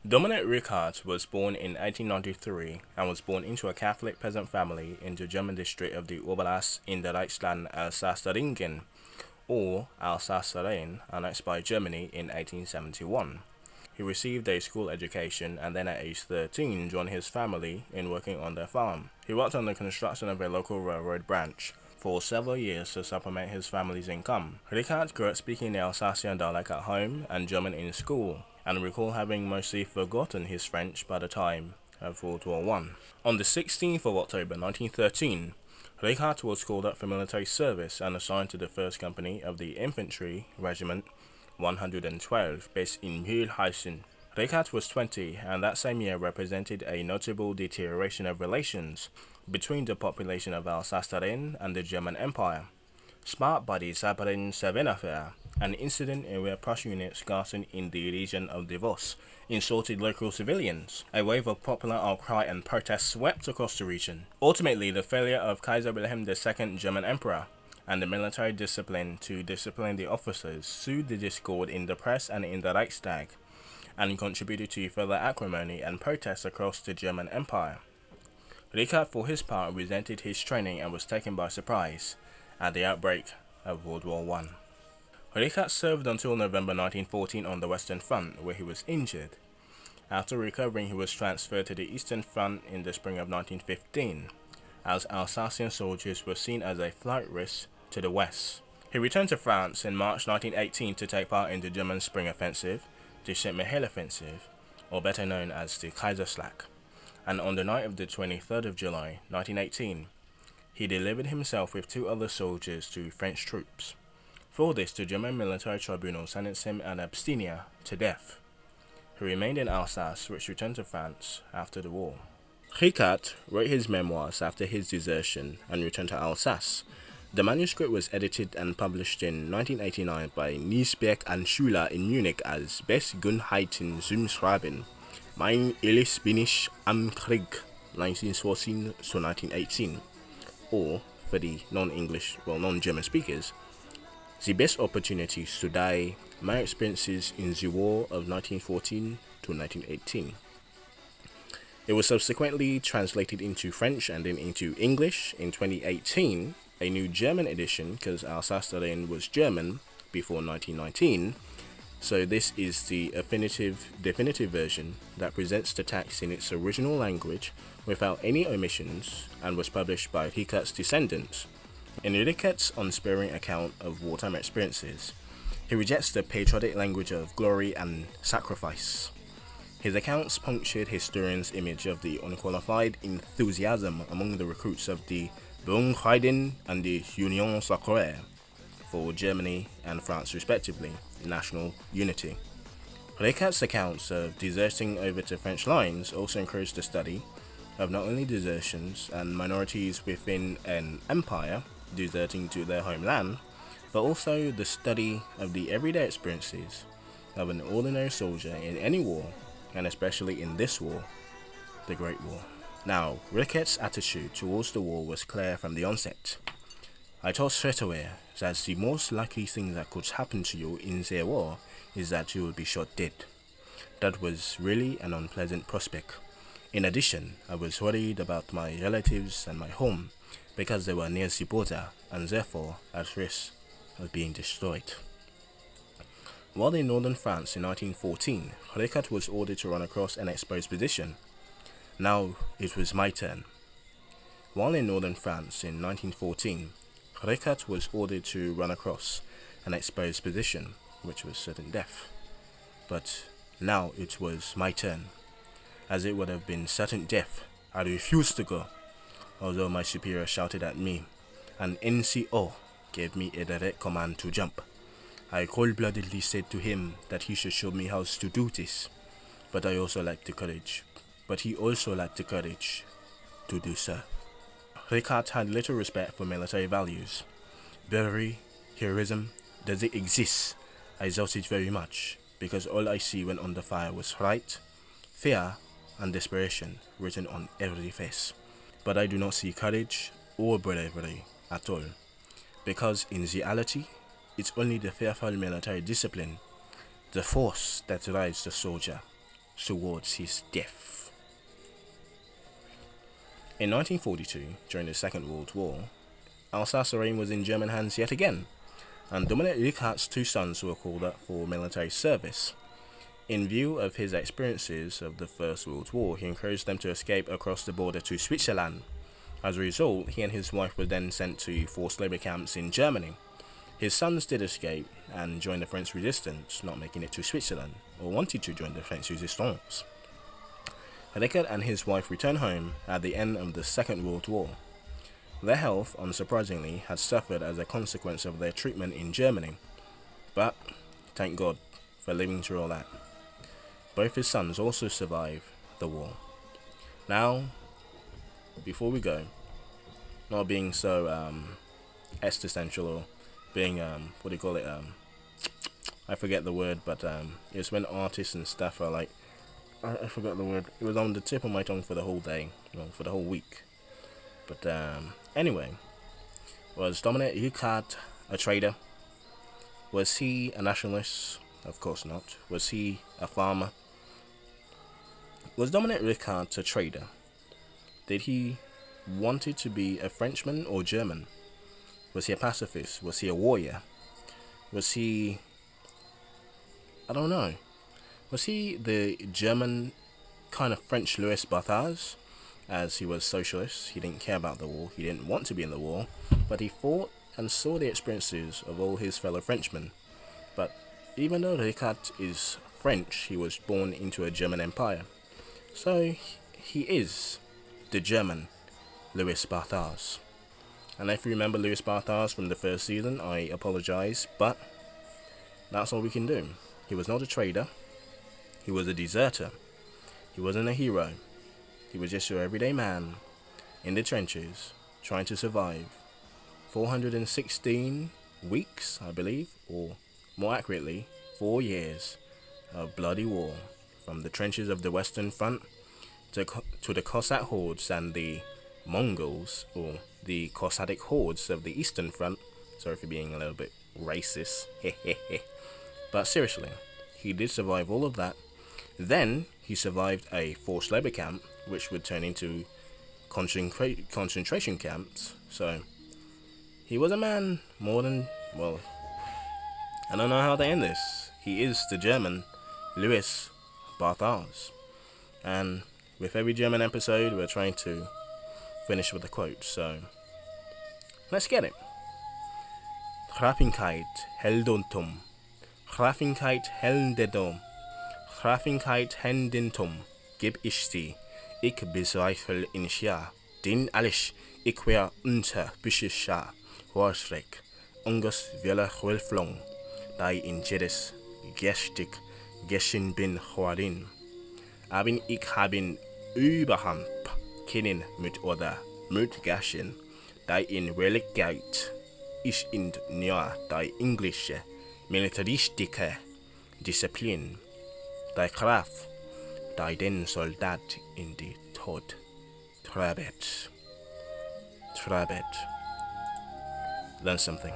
Dominik Richert was born in 1893 and was born into a Catholic peasant family in the German district of the Oberlass in the Reichsland Alsace Lorrain, or Alsace Lorrain, annexed by Germany in 1871. He received a school education and then at age 13 joined his family in working on their farm. He worked on the construction of a local railroad branch for several years to supplement his family's income. Richard grew up speaking the Alsatian dialect at home and German in school, and recalled having mostly forgotten his French by the time of World War One. On the 16th of October 1913, Richard was called up for military service and assigned to the 1st Company of the Infantry Regiment 112, based in Mühlhausen. Richard was 20, and that same year represented a notable deterioration of relations between the population of Alsace-Lorraine and the German Empire, sparked by the Sabrin-Savin affair, an incident in where Prussian units garrisoned in the region of Davos insulted local civilians. A wave of popular outcry and protest swept across the region. Ultimately, the failure of Kaiser Wilhelm II, German Emperor, and the military discipline to discipline the officers sowed the discord in the press and in the Reichstag, and contributed to further acrimony and protests across the German Empire. Richard, for his part, resented his training and was taken by surprise at the outbreak of World War One. Richard served until November 1914 on the Western Front, where he was injured. After recovering, he was transferred to the Eastern Front in the spring of 1915, as Alsatian soldiers were seen as a flight risk to the west. He returned to France in March 1918 to take part in the German Spring Offensive, the Saint-Mihiel Offensive, or better known as the Kaiserschlag, and on the night of the 23rd of July 1918, he delivered himself with 2 other soldiers to French troops. For this, the German military tribunal sentenced him ad abstinia to death. He remained in Alsace, which returned to France after the war. Richard wrote his memoirs after his desertion and returned to Alsace. The manuscript was edited and published in 1989 by Niesberg and Schuler in Munich as Best Gunheiten zum Schreiben, Mein Elis bin ich am Krieg, 1914 to 1918, or, for the non-German speakers, The Best Opportunities to Die, My Experiences in the War of 1914 to 1918. It was subsequently translated into French and then into English in 2018, a new German edition, because Alsace-Lorraine was German before 1919, so this is the definitive version that presents the text in its original language without any omissions, and was published by Richard's descendants. In Richard's unsparing account of wartime experiences, he rejects the patriotic language of glory and sacrifice. His accounts punctured historians' image of the unqualified enthusiasm among the recruits of the Bundesheeren and the Union Sacrée for Germany and France respectively, national unity. Richard's accounts of deserting over to French lines also encouraged the study of not only desertions and minorities within an empire deserting to their homeland, but also the study of the everyday experiences of an ordinary soldier in any war, and especially in this war, the Great War. Now, Richard's attitude towards the war was clear from the onset. I told straight away that the most likely thing that could happen to you in the war is that you will be shot dead. That was really an unpleasant prospect. In addition, I was worried about my relatives and my home because they were near the border and therefore at risk of being destroyed. While in northern France in 1914, Richard was ordered to run across an exposed position. Now it was my turn. While in northern France in 1914, Richard was ordered to run across an exposed position, which was certain death. But now it was my turn. As it would have been certain death, I refused to go, although my superior shouted at me. An NCO gave me a direct command to jump. I cold-bloodedly said to him that he should show me how to do this, but he also lacked the courage to do so. Richard had little respect for military values. Bravery, heroism, does it exist? I doubt it very much, because all I see when under fire was fright, fear, and desperation written on every face. But I do not see courage or bravery at all, because in reality, it's only the fearful military discipline, the force that drives the soldier, towards his death. In 1942, during the Second World War, Alsace Lorrain was in German hands yet again, and Dominik Richert's two sons were called up for military service. In view of his experiences of the First World War, he encouraged them to escape across the border to Switzerland. As a result, he and his wife were then sent to forced labor camps in Germany. His sons did escape and join the French resistance, not making it to Switzerland, or wanted to join the French resistance. Richert and his wife returned home at the end of the Second World War. Their health, unsurprisingly, had suffered as a consequence of their treatment in Germany, but thank God for living through all that. Both his sons also survived the war. Now, before we go, not being so existential or being what do you call it? I forget the word, but it's when artists and stuff are like, I forgot the word. It was on the tip of my tongue for the whole day, for the whole week. But anyway, was Dominik Richert a traitor? Was he a nationalist? Of course not. Was he a farmer? Was Dominik Richert a traitor? Did he wanted to be a Frenchman or German? Was he a pacifist? Was he a warrior? Was he... I don't know. Was he the German kind of French Louis Bratha? As he was socialist, he didn't care about the war, he didn't want to be in the war, but he fought and saw the experiences of all his fellow Frenchmen. But even though Richert is French, he was born into a German empire. So he is the German Louis Bratha. And if you remember Louis Bratha from the first season, I apologize, but that's all we can do. He was not a traitor, he was a deserter, he wasn't a hero. He was just your everyday man in the trenches trying to survive 416 weeks, I believe, or more accurately, 4 years of bloody war from the trenches of the Western Front to the Cossack hordes and the Mongols, or the Cossack hordes of the Eastern Front. Sorry for being a little bit racist. But seriously, he did survive all of that. Then he survived a forced labor camp, which would turn into concentration camps. So he was a man more than, well, I don't know how to end this. He is the German Louis Bratha. And with every German episode, we're trying to finish with a quote. So let's get it. Graffigkeit Helduntum. Graffigkeit Heldendum. Graffigkeit Hendentum. Gib ich sie. Ik bezweifel in Scha. Den alles ik weer unter Büsche Horsrek. Ungus wille Wilflong. Die in Jedes gestig geschen bin Horin. Aber ich haben überhaupt keinen mit oder mit Gaschen. Die in Wirklichkeit ist in nur die englische militaristische Disziplin. Die Kraft, die den Soldat in die Tod treibt. Learn something.